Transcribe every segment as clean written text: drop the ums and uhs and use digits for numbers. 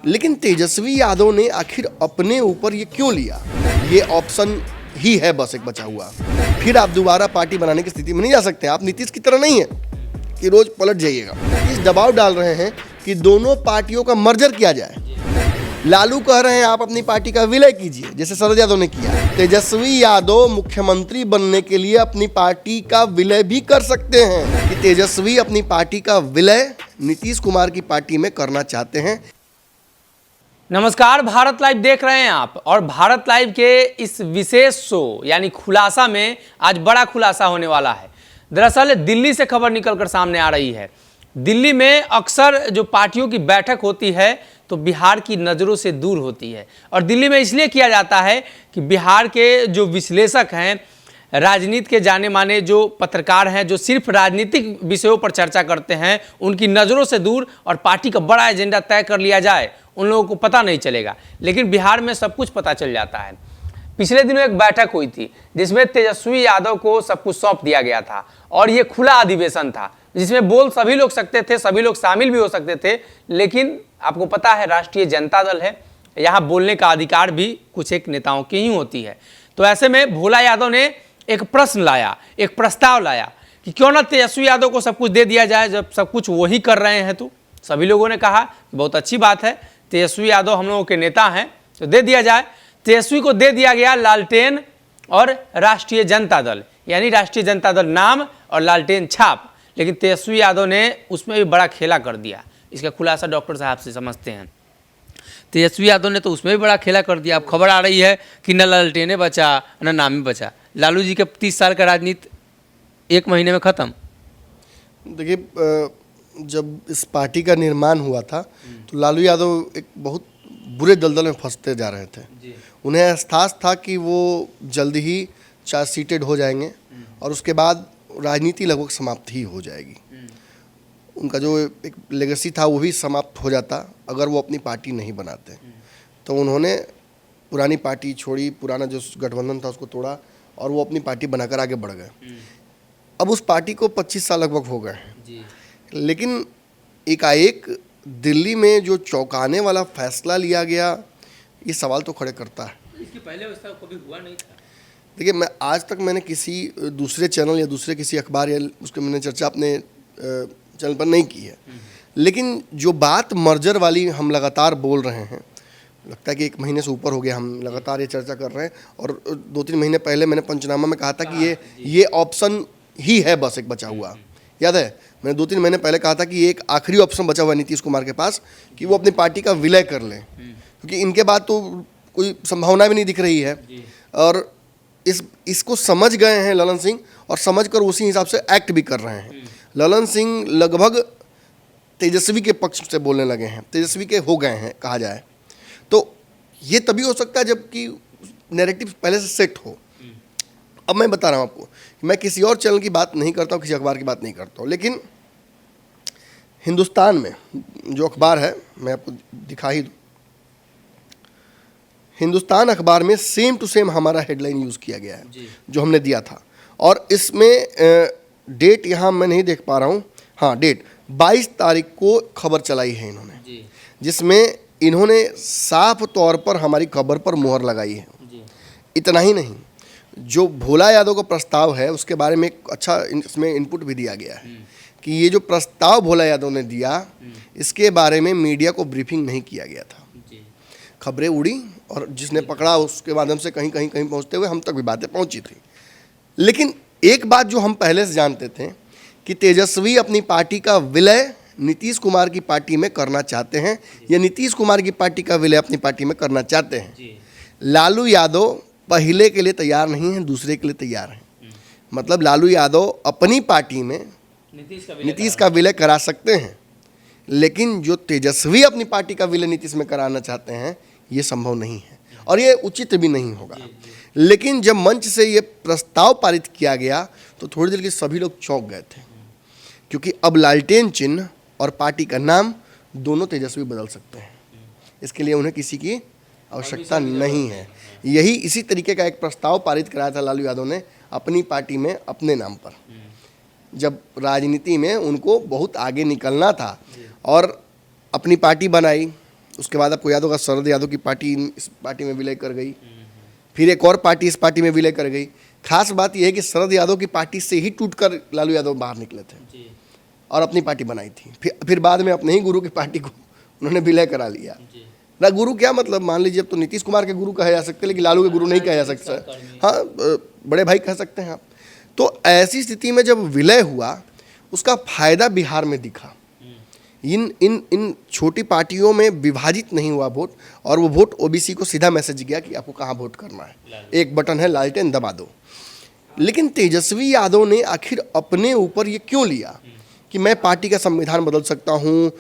लेकिन तेजस्वी यादव ने आखिर अपने ऊपर ये क्यों लिया? ये ऑप्शन ही है बस एक बचा हुआ। फिर आप दोबारा पार्टी बनाने की स्थिति में नहीं जा सकते। आप नीतीश की तरह नहीं है कि रोज पलट जाइएगा। इस दबाव डाल रहे हैं कि दोनों पार्टियों का मर्जर किया जाए। लालू कह रहे हैं आप अपनी पार्टी का विलय कीजिए, जैसे शरद यादव ने किया। तेजस्वी यादव मुख्यमंत्री बनने के लिए अपनी पार्टी का विलय भी कर सकते हैं कि तेजस्वी अपनी पार्टी का विलय नीतीश कुमार की पार्टी में करना चाहते हैं। नमस्कार, भारत लाइव देख रहे हैं आप। और भारत लाइव के इस विशेष शो यानी खुलासा में आज बड़ा खुलासा होने वाला है। दरअसल दिल्ली से खबर निकलकर सामने आ रही है। दिल्ली में अक्सर जो पार्टियों की बैठक होती है तो बिहार की नज़रों से दूर होती है, और दिल्ली में इसलिए किया जाता है कि बिहार के जो विश्लेषक हैं, राजनीति के जाने माने जो पत्रकार हैं, जो सिर्फ राजनीतिक विषयों पर चर्चा करते हैं, उनकी नज़रों से दूर और पार्टी का बड़ा एजेंडा तय कर लिया जाए, उन लोगों को पता नहीं चलेगा। लेकिन बिहार में सब कुछ पता चल जाता है। पिछले दिनों एक बैठक हुई थी जिसमें तेजस्वी यादव को सब कुछ सौंप दिया गया था, और ये खुला अधिवेशन था जिसमें बोल सभी लोग सकते थे, सभी लोग शामिल भी हो सकते थे। लेकिन आपको पता है राष्ट्रीय जनता दल है, यहाँ बोलने का अधिकार भी कुछ एक नेताओं की ही होती है। तो ऐसे में भोला यादव ने एक प्रश्न लाया, एक प्रस्ताव लाया कि क्यों ना तेजस्वी यादव को सब कुछ दे दिया जाए, जब सब कुछ वही कर रहे हैं। तो सभी लोगों ने कहा बहुत अच्छी बात है, तेजस्वी यादव हम लोगों के नेता हैं तो दे दिया जाए। तेजस्वी को दे दिया गया लालटेन और राष्ट्रीय जनता दल, यानी राष्ट्रीय जनता दल नाम और लालटेन छाप। लेकिन तेजस्वी यादव ने उसमें भी बड़ा खेला कर दिया। इसका खुलासा डॉक्टर साहब से समझते हैं। तेजस्वी यादव ने तो उसमें भी बड़ा खेला कर दिया। अब खबर आ रही है कि न लालटेने बचा न नामी बचा। लालू जी के 30 साल का राजनीति 1 महीने में ख़त्म। देखिए, जब इस पार्टी का निर्माण हुआ था तो लालू यादव एक बहुत बुरे दलदल में फंसते जा रहे थे। उन्हें एहसास था कि वो जल्दी ही चार्ज सीटेड हो जाएंगे और उसके बाद राजनीति लगभग समाप्त ही हो जाएगी। उनका जो एक लेगेसी था वो भी समाप्त हो जाता अगर वो अपनी पार्टी नहीं बनाते। तो उन्होंने पुरानी पार्टी छोड़ी, पुराना जो गठबंधन था उसको तोड़ा और वो अपनी पार्टी बनाकर आगे बढ़ गए। अब उस पार्टी को 25 साल लगभग हो गए हैं। लेकिन एकाएक दिल्ली में जो चौंकाने वाला फैसला लिया गया, ये सवाल तो खड़े करता है। इसके पहले ऐसा कभी हुआ नहीं था। देखिए, मैं आज तक मैंने किसी दूसरे चैनल या दूसरे किसी अखबार या उसके मैंने चर्चा अपने चैनल पर नहीं की है। लेकिन जो बात मर्जर वाली हम लगातार बोल रहे हैं, लगता है कि 1 महीने से ऊपर हो गया हम लगातार ये चर्चा कर रहे हैं। और 2-3 महीने पहले मैंने पंचनामा में कहा था कि ये ऑप्शन ही है बस एक बचा हुआ। याद है, मैंने 2-3 महीने पहले कहा था कि ये एक आखिरी ऑप्शन बचा हुआ है नीतीश कुमार के पास कि वो अपनी पार्टी का विलय कर लें, क्योंकि इनके बाद तो कोई संभावना भी नहीं दिख रही है। और इसको समझ गए हैं ललन सिंह, और समझकर उसी हिसाब से एक्ट भी कर रहे हैं। ललन सिंह लगभग तेजस्वी के पक्ष से बोलने लगे हैं, तेजस्वी के हो गए हैं कहा जाए। तो ये तभी हो सकता है जबकि नैरेटिव पहले से सेट हो। अब मैं बता रहा हूँ आपको, मैं किसी और चैनल की बात नहीं करता हूँ, किसी अखबार की बात नहीं करता हूँ, लेकिन हिंदुस्तान में जो अखबार है मैं आपको दिखा ही दूँ। हिंदुस्तान अखबार में सेम टू सेम हमारा हेडलाइन यूज़ किया गया है जो हमने दिया था। और इसमें डेट यहाँ मैं नहीं देख पा रहा हूँ, हाँ डेट 22 तारीख को खबर चलाई है इन्होंने, जिसमें इन्होंने साफ तौर पर हमारी खबर पर मुहर लगाई है। इतना ही नहीं, जो भोला यादव का प्रस्ताव है उसके बारे में एक अच्छा इसमें इनपुट भी दिया गया है कि ये जो प्रस्ताव भोला यादव ने दिया, इसके बारे में मीडिया को ब्रीफिंग नहीं किया गया था। खबरें उड़ी और जिसने पकड़ा उसके माध्यम से कहीं पहुंचते हुए हम तक भी बातें पहुंची थी। लेकिन एक बात जो हम पहले से जानते थे कि तेजस्वी अपनी पार्टी का विलय नीतीश कुमार की पार्टी में करना चाहते हैं, या नीतीश कुमार की पार्टी का विलय अपनी पार्टी में करना चाहते हैं। लालू यादव पहले के लिए तैयार नहीं है, दूसरे के लिए तैयार हैं। मतलब लालू यादव अपनी पार्टी में नीतीश का विलय करा सकते हैं, लेकिन जो तेजस्वी अपनी पार्टी का विलय नीतीश में कराना चाहते हैं ये संभव नहीं है और ये उचित भी नहीं होगा। लेकिन जब मंच से ये प्रस्ताव पारित किया गया तो थोड़ी देर के सभी लोग चौंक गए थे, क्योंकि अब लालटेन चिन्ह और पार्टी का नाम दोनों तेजस्वी बदल सकते हैं। इसके लिए उन्हें किसी की आवश्यकता नहीं है। यही इसी तरीके का एक प्रस्ताव पारित कराया था लालू यादव ने अपनी पार्टी में अपने नाम पर, जब राजनीति में उनको बहुत आगे निकलना था और अपनी पार्टी बनाई उसके बाद आपको याद होगा शरद यादव की पार्टी इस पार्टी में विलय कर गई, फिर एक और पार्टी इस पार्टी में विलय कर गई। खास बात यह है कि शरद यादव की पार्टी से ही टूटकर लालू यादव बाहर निकले थे और अपनी पार्टी बनाई थी। फिर बाद में अपने ही गुरु की पार्टी को उन्होंने विलय करा लिया ना। गुरु क्या मतलब, मान लीजिए अब तो नीतीश कुमार के गुरु कहे जा सकते, लेकिन लालू के गुरु नहीं कहे जा सकते। हाँ, बड़े भाई कह सकते हैं आप। तो ऐसी स्थिति में जब विलय हुआ, उसका फायदा बिहार में दिखा। इन छोटी पार्टियों में विभाजित नहीं हुआ वोट, और वो वोट ओबीसी को सीधा मैसेज गया कि आपको कहाँ वोट करना है, एक बटन है, लालटेन दबा दो। लेकिन तेजस्वी यादव ने आखिर अपने ऊपर ये क्यों लिया कि मैं पार्टी का संविधान बदल सकता हूँ।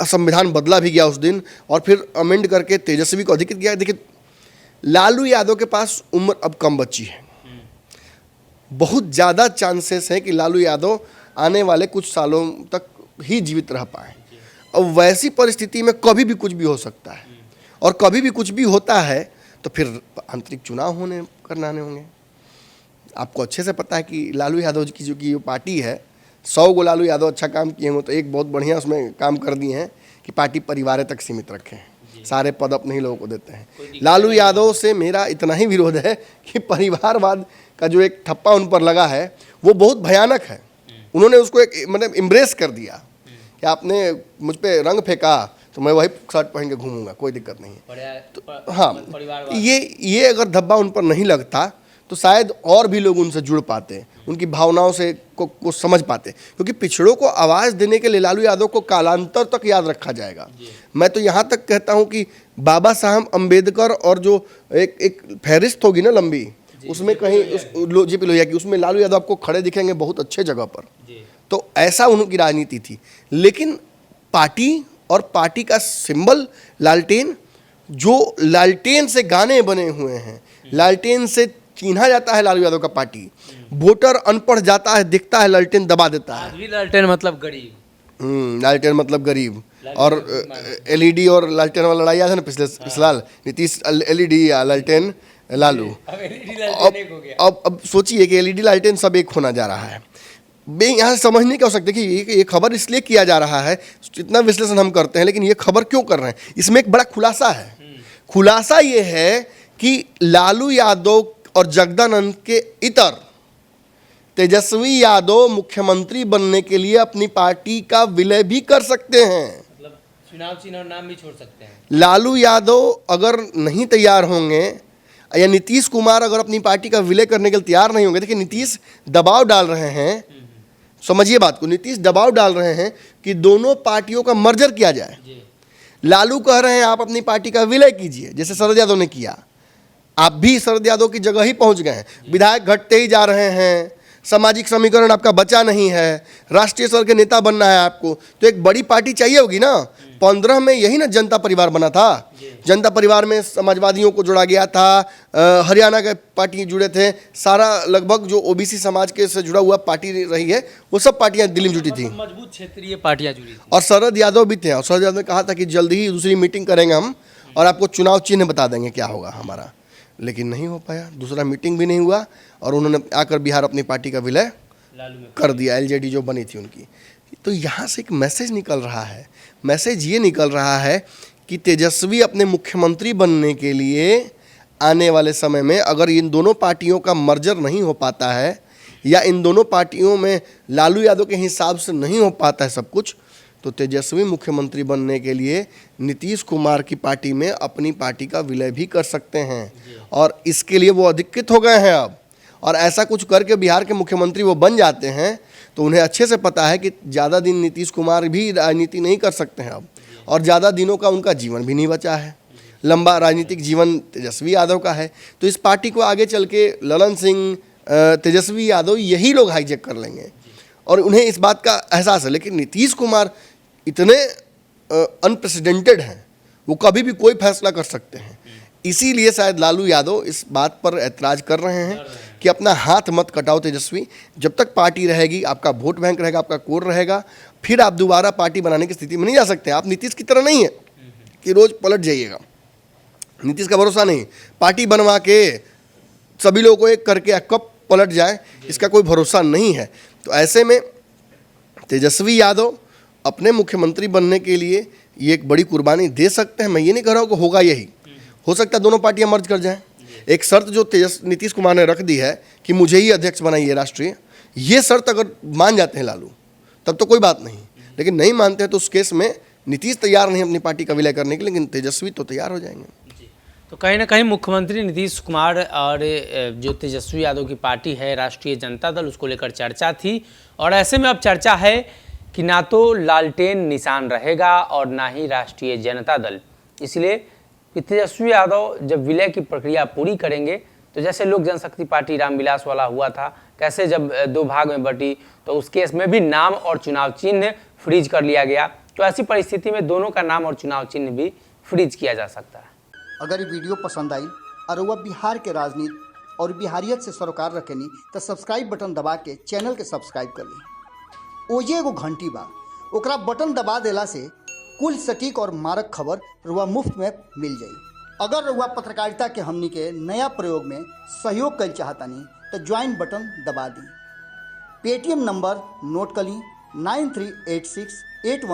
संविधान बदला भी गया उस दिन, और फिर अमेंड करके तेजस्वी को अधिकृत किया। देखिए, लालू यादव के पास उम्र अब कम बची है, बहुत ज़्यादा चांसेस है कि लालू यादव आने वाले कुछ सालों तक ही जीवित रह पाए। अब वैसी परिस्थिति में कभी भी कुछ भी हो सकता है, और कभी भी कुछ भी होता है तो फिर आंतरिक चुनाव करने होंगे। आपको अच्छे से पता है कि लालू यादव की जो की पार्टी है, 100 गो लालू यादव अच्छा काम किए हों तो एक बहुत बढ़िया उसमें काम कर दिए हैं कि पार्टी परिवार तक सीमित रखें, सारे पद अपने ही लोगों को देते हैं। लालू यादव से मेरा इतना ही विरोध है कि परिवारवाद का जो एक ठप्पा उन पर लगा है वो बहुत भयानक है। उन्होंने उसको एक मतलब इम्ब्रेस कर दिया कि आपने मुझ पर रंग फेंका तो मैं वही शर्ट पहन के घूमूंगा, कोई दिक्कत नहीं है। तो हाँ, ये अगर धब्बा उन पर नहीं लगता तो शायद और भी लोग उनसे जुड़ पाते, उनकी भावनाओं से को समझ पाते, क्योंकि पिछड़ों को आवाज़ देने के लिए लालू यादव को कालांतर तक याद रखा जाएगा। मैं तो यहाँ तक कहता हूँ कि बाबा साहब अम्बेडकर और जो एक फहरिस्त होगी ना लंबी, उसमें कहीं जेपी लोहिया की, उसमें लालू यादव आपको खड़े दिखेंगे बहुत अच्छे जगह पर। तो ऐसा उनकी राजनीति थी। लेकिन पार्टी और पार्टी का सिंबल लालटेन, जो लालटेन से गाने बने हुए हैं, लालटेन से चिन्हा जाता है लालू यादव का पार्टी। वोटर अनपढ़ जाता है, दिखता है, लालटेन दबा देता है। आज भी लालटेन मतलब गरीब। लालटेन मतलब गरीब। और एलईडी और लालटेन वाला लड़ाई याद है ना पिछले साल, नीतीश एलईडी या लालटेन लालू। अब सोचिए कि एलईडी लालटेन सब एक होना जा रहा है। यहाँ से समझ नहीं क्या हो सकते कि ये खबर इसलिए किया जा रहा है, इतना विश्लेषण हम करते हैं, लेकिन ये खबर क्यों कर रहे हैं, इसमें एक बड़ा खुलासा है। खुलासा ये है कि लालू यादव और जगदानंद के इतर तेजस्वी यादव मुख्यमंत्री बनने के लिए अपनी पार्टी का विलय भी कर सकते हैं, मतलब चुनाव चिन्ह और नाम भी छोड़ सकते हैं। लालू यादव अगर नहीं तैयार होंगे या नीतीश कुमार अगर अपनी पार्टी का विलय करने के लिए तैयार नहीं होंगे, देखिए नीतीश दबाव डाल रहे हैं, समझिए बात को, नीतीश दबाव डाल रहे हैं कि दोनों पार्टियों का मर्जर किया जाए। लालू कह रहे हैं आप अपनी पार्टी का विलय कीजिए, जैसे शरद यादव ने किया। आप भी शरद यादव की जगह ही पहुंच गए हैं, विधायक घटते ही जा रहे हैं, सामाजिक समीकरण आपका बचा नहीं है, राष्ट्रीय स्तर के नेता बनना है आपको, तो एक बड़ी पार्टी चाहिए होगी ना। 15 में यही ना जनता परिवार बना था। जनता परिवार में समाजवादियों को जोड़ा गया था, हरियाणा के पार्टी जुड़े थे, सारा लगभग जो ओबीसी समाज के से जुड़ा हुआ पार्टी रही है वो सब पार्टियां दिल्ली में जुटी थी, मजबूत क्षेत्रीय पार्टियां जुड़ी थी। और शरद यादव भी थे। और शरद यादव ने कहा था कि जल्दी ही दूसरी मीटिंग करेंगे हम और आपको चुनाव चिन्ह बता देंगे क्या होगा हमारा, लेकिन नहीं हो पाया, दूसरा मीटिंग भी नहीं हुआ, और उन्होंने आकर बिहार अपनी पार्टी का विलय कर दिया, एलजेडी जो बनी थी उनकी। तो यहाँ से एक मैसेज निकल रहा है, मैसेज ये निकल रहा है कि तेजस्वी अपने मुख्यमंत्री बनने के लिए आने वाले समय में अगर इन दोनों पार्टियों का मर्जर नहीं हो पाता है, या इन दोनों पार्टियों में लालू यादव के हिसाब से नहीं हो पाता है सब कुछ, तो तेजस्वी मुख्यमंत्री बनने के लिए नीतीश कुमार की पार्टी में अपनी पार्टी का विलय भी कर सकते हैं, और इसके लिए वो अधिकृत हो गए हैं अब। और ऐसा कुछ करके बिहार के मुख्यमंत्री वो बन जाते हैं तो उन्हें अच्छे से पता है कि ज़्यादा दिन नीतीश कुमार भी राजनीति नहीं कर सकते हैं अब, और ज़्यादा दिनों का उनका जीवन भी नहीं बचा है, लंबा राजनीतिक जीवन तेजस्वी यादव का है। तो इस पार्टी को आगे चल के ललन सिंह, तेजस्वी यादव, यही लोग हाईजैक कर लेंगे, और उन्हें इस बात का एहसास है। लेकिन नीतीश कुमार इतने अनप्रेसिडेंटेड हैं, वो कभी भी कोई फैसला कर सकते हैं। इसीलिए शायद लालू यादव इस बात पर ऐतराज़ कर रहे हैं कि अपना हाथ मत कटाओ तेजस्वी, जब तक पार्टी रहेगी, आपका वोट बैंक रहेगा, आपका कोर रहेगा, फिर आप दोबारा पार्टी बनाने की स्थिति में नहीं जा सकते। आप नीतीश की तरह नहीं है कि रोज़ पलट जाइएगा, नीतीश का भरोसा नहीं, पार्टी बनवा के सभी लोगों को एक करके कब पलट जाए इसका कोई भरोसा नहीं है। तो ऐसे में तेजस्वी यादव अपने मुख्यमंत्री बनने के लिए ये एक बड़ी कुर्बानी दे सकते हैं। मैं ये नहीं कह रहा हूँ कि होगा यही, हो सकता है दोनों पार्टियां मर्ज कर जाएं। एक शर्त जो नीतीश कुमार ने रख दी है कि मुझे ही अध्यक्ष बनाइए राष्ट्रीय, ये शर्त अगर मान जाते हैं लालू तब तो कोई बात नहीं, लेकिन नहीं मानते हैं तो उस केस में नीतीश तैयार नहीं अपनी पार्टी का विलय करने के, लेकिन तेजस्वी तो तैयार हो जाएंगे। तो कहीं ना कहीं मुख्यमंत्री नीतीश कुमार और जो तेजस्वी यादव की पार्टी है राष्ट्रीय जनता दल, उसको लेकर चर्चा थी, और ऐसे में अब चर्चा है कि ना तो लालटेन निशान रहेगा और ना ही राष्ट्रीय जनता दल। इसलिए कि तेजस्वी यादव जब विलय की प्रक्रिया पूरी करेंगे तो जैसे लोक जनशक्ति पार्टी रामविलास वाला हुआ था, कैसे जब 2 भाग में बटी तो उस केस में भी नाम और चुनाव चिन्ह फ्रीज कर लिया गया, तो ऐसी परिस्थिति में दोनों का नाम और चुनाव चिन्ह भी फ्रीज किया जा सकता है। अगर ये वीडियो पसंद आई और वह बिहार के राजनीति और बिहारियत से सरोकार रखेनी तो सब्सक्राइब बटन दबा के चैनल के सब्सक्राइब कर ली। ओजे एगो घंटी बा, ओकरा बटन दबा देला से कुल सटीक और मारक खबर रुआ मुफ्त में मिल जाई। अगर रुआ पत्रकारिता के हमनी के नया प्रयोग में सहयोग कर चाहतानी तो ज्वाइन बटन दबा दी। पेटीएम नंबर नोट कर ली 938681